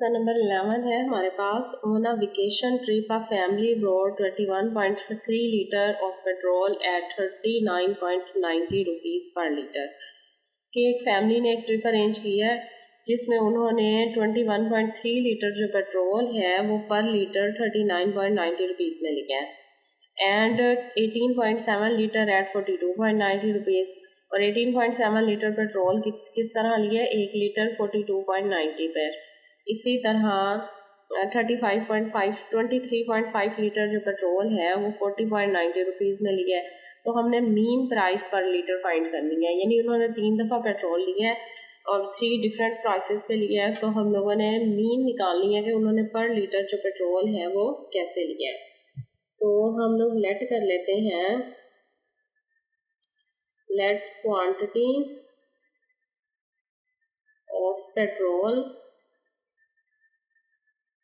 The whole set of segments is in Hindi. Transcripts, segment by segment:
क्वेश्चन नंबर 11 है हमारे पास। On a vacation trip a family brought 21.3 litre of petrol at 39.90 rupees per litre. कि एक फैमिली ने एक ट्रिप अरेंज की है जिसमें उन्होंने 21.3 लीटर जो पेट्रोल है वो पर लीटर 39.90 रुपीज़ में लिया है एंड 18.7 लीटर एट 42.90 रुपीज़। और 18.7 लीटर पेट्रोल किस तरह लिया, 1 लीटर 42.90 पर। इसी तरह 23.5 लीटर जो पेट्रोल है वो 40.90 रुपीज़ में लिया है। तो हमने मीन प्राइस पर लीटर फाइंड करनी है, यानी उन्होंने 3 दफ़ा पेट्रोल लिया है और 3 डिफरेंट प्राइसेस पे लिया है। तो हम लोगों ने मीन निकालनी है कि उन्होंने पर लीटर जो पेट्रोल है वो कैसे लिया है। तो हम लोग लेट कर लेते हैं, let quantity of petrol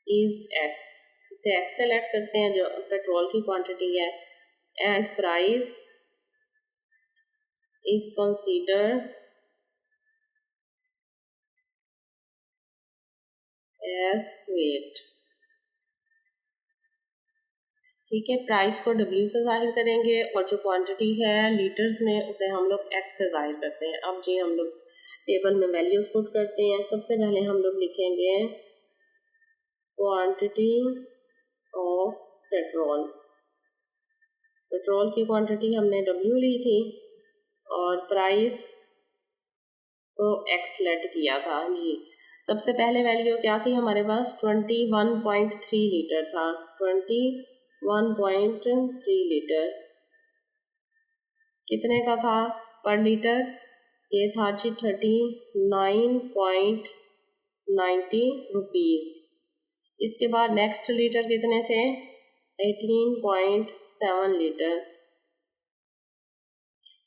is x. इसे एक्स से लेट करते हैं जो पेट्रोल की क्वांटिटी है, and price is considered as weight. ठीक है, प्राइस को डब्ल्यू से जाहिर करेंगे और जो क्वांटिटी है लीटर्स में उसे हम लोग एक्स से जाहिर करते हैं। अब जी हम लोग टेबल में वैल्यूज पुट करते हैं। सबसे पहले हम लोग लिखेंगे क्वांटिटी ऑफ पेट्रोल। पेट्रोल की क्वांटिटी हमने डब्ल्यू ली थी और प्राइस को एक्स लेट किया था जी। सबसे पहले वैल्यू क्या थी हमारे पास, 21.3 लीटर था। 21.3 लीटर कितने का था पर लीटर, ये था जी 39.90 रुपीज़। इसके बाद नेक्स्ट लीटर कितने थे, 18.7 लीटर।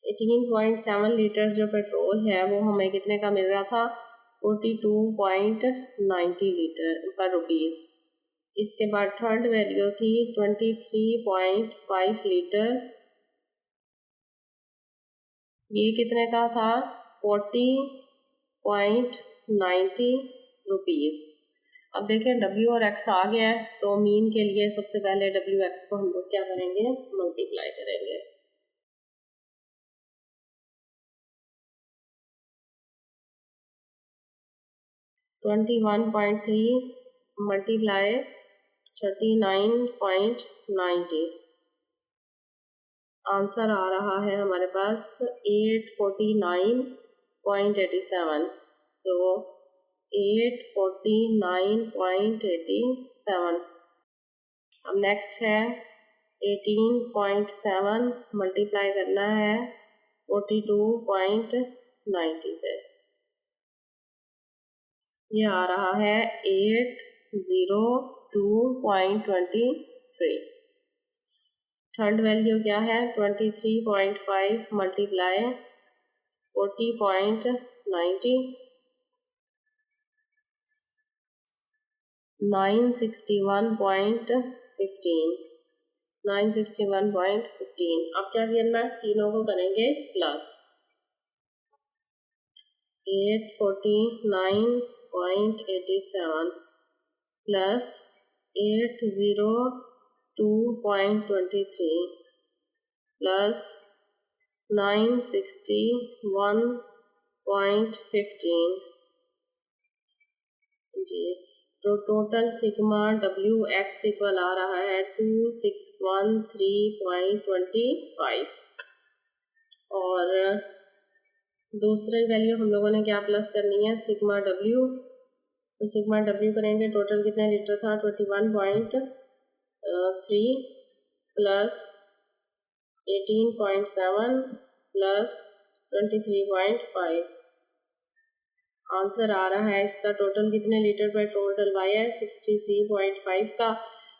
18.7 लीटर जो पेट्रोल है वो हमें कितने का मिल रहा था, 42.90 लीटर पर रुपीज़। इसके बाद थर्ड वैल्यू थी 23.5 लीटर, ये कितने का था, 40.90 रुपीज़। अब देखें डब्ल्यू और एक्स आ गया है, तो मीन के लिए सबसे पहले डब्ल्यू एक्स को हम लोग क्या करेंगे, मल्टीप्लाई करेंगे। (21.3 मल्टीप्लाई 39.90), आंसर आ रहा है हमारे पास 849.87। तो 849.87। अब नेक्स्ट है 18.7 मल्टीप्लाई करना है 42.90 से, ये आ रहा है 802.23। थर्ड वैल्यू क्या है, 23.5 मल्टीप्लाई 40.90, 961.15। 961.15। अब क्या करना, तीनों को करेंगे प्लस। 849.87 प्लस 802.23 प्लस 961.15 जी। तो total sigma W X equal आ रहा है 2613.25। और दूसरी वैल्यू हम लोगों ने क्या प्लस करनी है, सिग्मा डब्ल्यू। तो सिग्मा डब्ल्यू करेंगे, टोटल कितने लीटर था, 21.3 प्लस 18.7 प्लस 23.5। आंसर आ रहा है इसका टोटल कितने लीटर पेट्रोल डलवाया है, 63.5 का।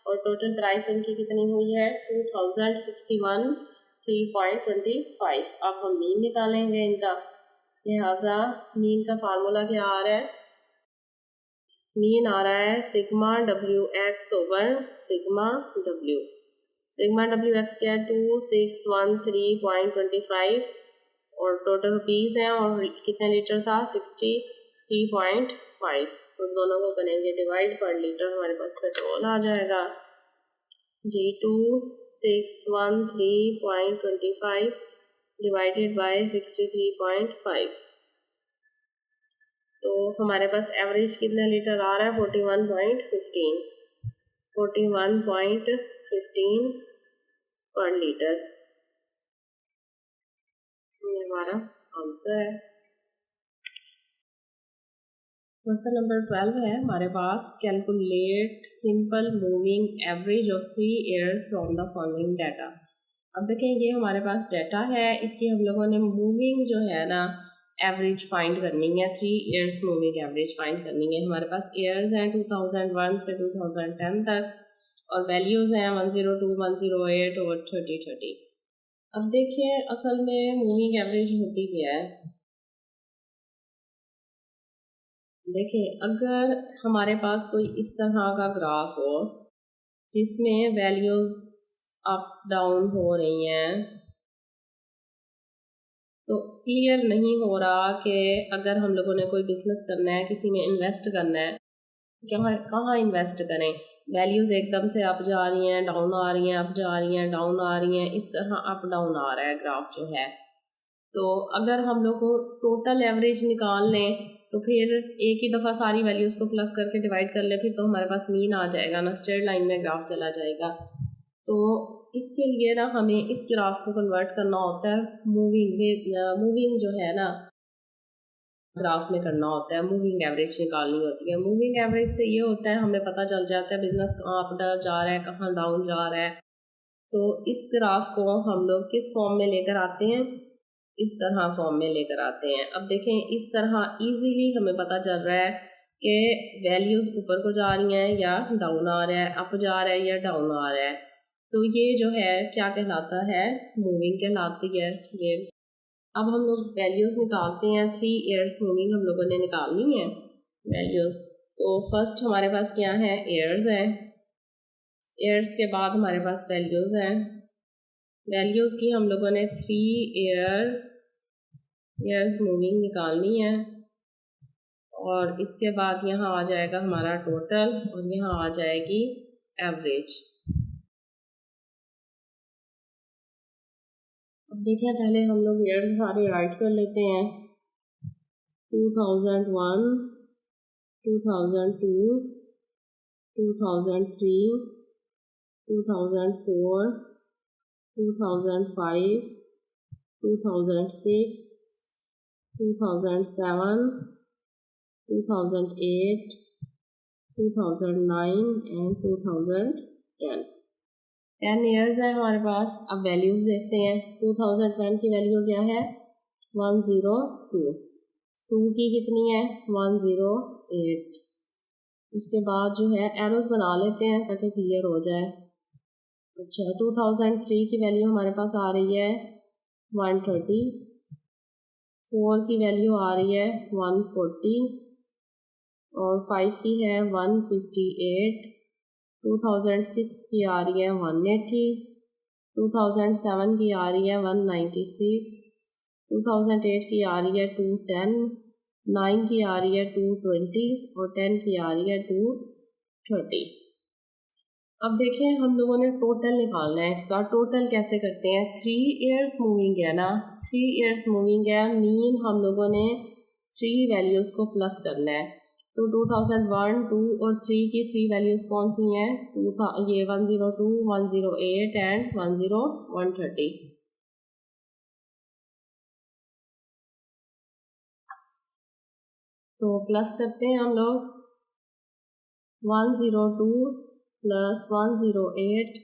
और टोटल प्राइस इनकी कितनी हुई है, 2061.3.25। अब हम मीन निकालेंगे इनका, लिहाजा मीन का फार्मूला क्या आ रहा है, मीन आ रहा है sigma W x over sigma W. Sigma W x क्या है, 2613.25 और टोटल रुपीज़ है और कितने लीटर था, 63.5। तो दोनों को करेंगे डिवाइड, पर लीटर हमारे पास पेट्रोल आ जाएगा G2 613.25 डिवाइडेड बाय 63.5। तो हमारे पास एवरेज कितने लीटर आ रहा है 41.15 पर लीटर। ये हमारा आंसर है। क्वेश्चन नंबर 12 है हमारे पास, calculate simple moving average of 3 years from the following data. अब देखें ये हमारे पास डाटा है, इसकी हम लोगों ने मूविंग जो है ना एवरेज फाइंड करनी है, 3 ईयर्स मूविंग एवरेज फाइंड करनी है। हमारे पास ईयर्स हैं 2001 से 2010 तक और वैल्यूज हैं 102, 108 और 30। अब देखिए असल में मूविंग एवरेज होती क्या है। देखिए अगर हमारे पास कोई इस तरह का ग्राफ हो जिसमें वैल्यूज अप डाउन हो रही हैं, तो क्लियर नहीं हो रहा कि अगर हम लोगों ने कोई बिजनेस करना है, किसी में इन्वेस्ट करना है, कहाँ इन्वेस्ट करें। वैल्यूज एकदम से अप जा रही हैं, डाउन आ रही हैं, अप जा रही हैं, डाउन आ रही हैं, इस तरह अप डाउन आ रहा है ग्राफ जो है। तो अगर हम लोग को टोटल एवरेज निकाल लें तो फिर एक ही दफ़ा सारी वैल्यूज़ को प्लस करके डिवाइड कर ले, फिर तो हमारे पास मीन आ जाएगा ना, स्ट्रेट लाइन में ग्राफ चला जाएगा। तो इसके लिए ना हमें इस ग्राफ को कन्वर्ट करना होता है मूविंग जो है ना ग्राफ में करना होता है, मूविंग एवरेज निकालनी होती है। मूविंग एवरेज से ये होता है हमें पता चल जाता है बिजनेस कहाँ अप जा रहा है, कहाँ डाउन जा रहा है। तो इस ग्राफ को हम लोग किस फॉर्म में लेकर आते हैं, इस तरह फॉर्म में लेकर आते हैं। अब देखें इस तरह इजीली हमें पता चल रहा है कि वैल्यूज ऊपर को जा रही हैं या डाउन आ रहा है, अप जा रहा है या डाउन आ रहा है। तो ये जो है क्या कहलाता है, मूविंग कहलाती है ये। अब हम लोग वैल्यूज निकालते हैं, 3 ईयर्स मूविंग हम लोगों ने निकालनी है वैल्यूज। तो फर्स्ट हमारे पास क्या है, ईयर्स है, ईयर्स के बाद हमारे पास वैल्यूज हैं। वैल्यूज की हम लोगों ने 3 ईयर्स मूविंग निकालनी है और इसके बाद यहाँ आ जाएगा हमारा टोटल और यहाँ आ जाएगी एवरेज। अब देखिए पहले हम लोग ईयर्स सारे राइट कर लेते हैं। 2001, 2002, 2003, 2004, 2005, 2006, 2007, 2008, 2009 एंड 2010। 10 ईयर्स है हमारे पास। अब वैल्यूज देखते हैं। 2010 की वैल्यू क्या है, 102, 2 की कितनी है 108। उसके बाद जो है एरोज बना लेते हैं ताकि क्लियर हो जाए। अच्छा 2003 की वैल्यू हमारे पास आ रही है 130, 4 की वैल्यू आ रही है 140 और 5 की है 158, 2006 की आ रही है 180, 2007 की आ रही है 196, 2008 की आ रही है 210, 9 की आ रही है 220 और 10 की आ रही है 230। अब देखिए हम लोगों ने टोटल निकालना है। इसका टोटल कैसे करते हैं, 3 ईयर्स मूविंग है ना, 3 ईयर्स मूविंग है, मीन हम लोगों ने 3 वैल्यूज़ को प्लस करना है। तो 2001, 2 और 3 की 3 वैल्यूज़ कौन सी हैं, ये 102, 108 एंड 130। तो प्लस करते हैं हम लोग, 102 प्लस 108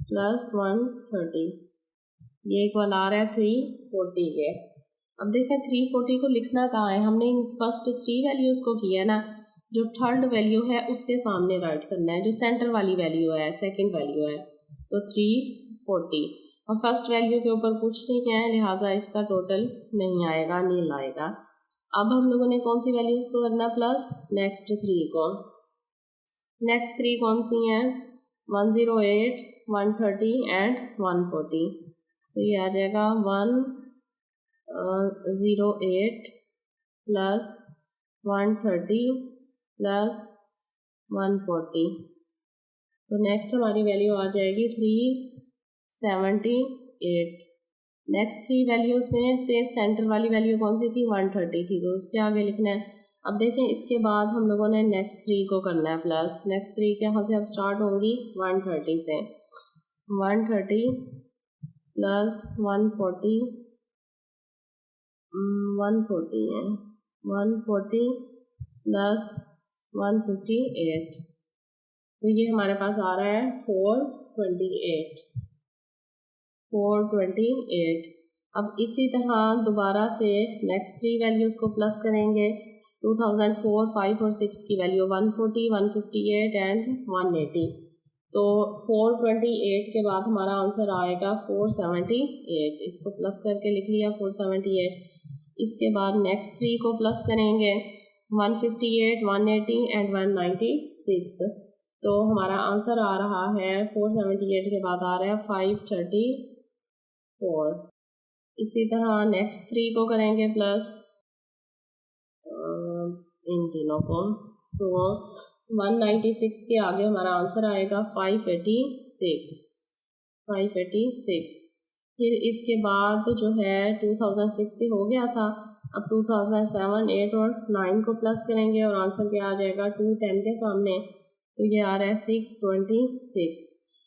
प्लस 130, ये इक्वल आ रहा है 340 के। अब देखें 340 को लिखना कहाँ है, हमने फर्स्ट 3 वैल्यूज़ को किया ना, जो थर्ड वैल्यू है उसके सामने राइट करना है, जो सेंटर वाली वैल्यू है, सेकंड वैल्यू है, तो 340। और फर्स्ट वैल्यू के ऊपर कुछ नहीं है लिहाजा इसका टोटल नहीं आएगा, नील आएगा। अब हम लोगों ने कौन सी वैल्यूज़ को करना प्लस, नेक्स्ट 3 को। नेक्स्ट 3 कौन सी हैं, 108, 130 एंड 140। तो ये आ जाएगा 108 प्लस 130 प्लस 140। तो नेक्स्ट हमारी वैल्यू आ जाएगी 378। नेक्स्ट थ्री वैल्यूज़ में से सेंटर वाली वैल्यू कौन सी थी, 130 थी, तो उसके आगे लिखना है। अब देखें इसके बाद हम लोगों ने नेक्स्ट थ्री को करना है प्लस। नेक्स्ट थ्री कहाँ से अब स्टार्ट होंगी, 130 से। 130 प्लस 140, 140 है, 140 प्लस 158, तो ये हमारे पास आ रहा है 428। 428। अब इसी तरह दोबारा से नेक्स्ट थ्री वैल्यूज़ को प्लस करेंगे। 2004, 5 और 6 की वैल्यू 140, 158 एंड 180। तो 428 के बाद हमारा आंसर आएगा 478। इसको प्लस करके लिख लिया 478। इसके बाद नेक्स्ट थ्री को प्लस करेंगे, 158, 180 एंड 196। तो हमारा आंसर आ रहा है 478 के बाद आ रहा है 534। इसी तरह नेक्स्ट थ्री को करेंगे प्लस इन तीनों को, तो 196 के आगे हमारा आंसर आएगा 586। 586। फिर इसके बाद जो है 2006 से हो गया था, अब 2007, 8 और 9 को प्लस करेंगे और आंसर क्या आ जाएगा 210 के सामने, तो ये आ रहा है 626।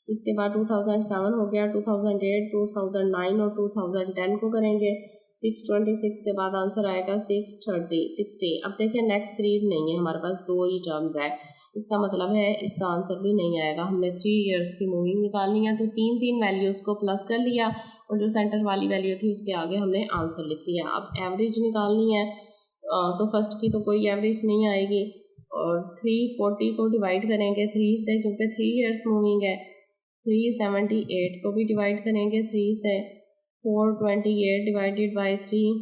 इसके बाद 2007 हो गया, 2008, 2009 और 2010 को करेंगे। 626 के बाद आंसर आएगा 630, 60। अब देखिए नेक्स्ट थ्री नहीं है हमारे पास, दो ही टर्म्स है, इसका मतलब है इसका आंसर भी नहीं आएगा। हमने 3 ईयर्स की मूविंग निकालनी है, तो तीन वैल्यूज़ को प्लस कर लिया और जो सेंटर वाली वैल्यू थी उसके आगे हमने आंसर लिख लिया। अब एवरेज निकालनी है, तो फर्स्ट की तो कोई एवरेज नहीं आएगी, और 340 को डिवाइड करेंगे 3 से, क्योंकि 3 ईयर्स मूविंग है। 378 को भी डिवाइड करेंगे 3 से। 428 डिवाइडेड बाई 3,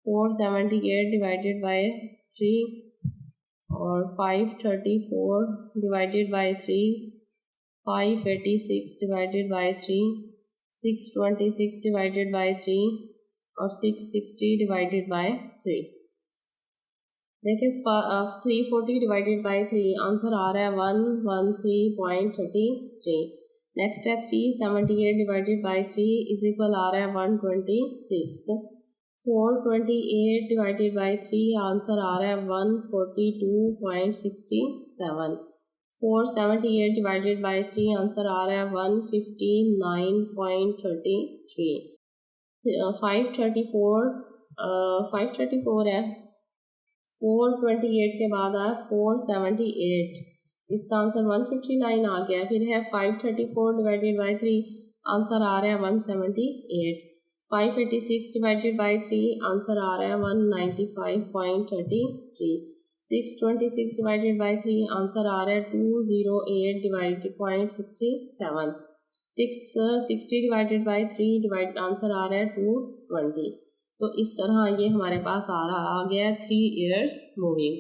478 डिवाइडेड बाई 3 और 534 divided by 3, 586 divided by 3, 626 divided by 3 और 660 डिवाइडेड बाई 3। देखिए 340 डिवाइडेड बाई 3 आंसर आ रहा है 113.33। नेक्स्ट है 378 डिवाइडेड बाई 3 इज इक्वल आ रहा है 126। 428 डिवाइडेड बाई 3 आंसर आ रहा है 142.67। 478 डिवाइडेड बाई 3 आंसर आ रहा है 159.33। 534 है, 428 के बाद आया 478, इसका आंसर 159 आ गया। फिर है 534 डिवाइडेड बाई 3 आंसर आ रहा है 178। 586 डिवाइडेड बाई 3 आंसर आ रहा है 195.33। 626 डिवाइडेड बाई 3 आंसर आ रहा है 208.67। 660 डिवाइडेड बाई 3 आंसर आ रहा है 220। तो इस तरह ये हमारे पास आ गया 3 ईयर्स मूविंग।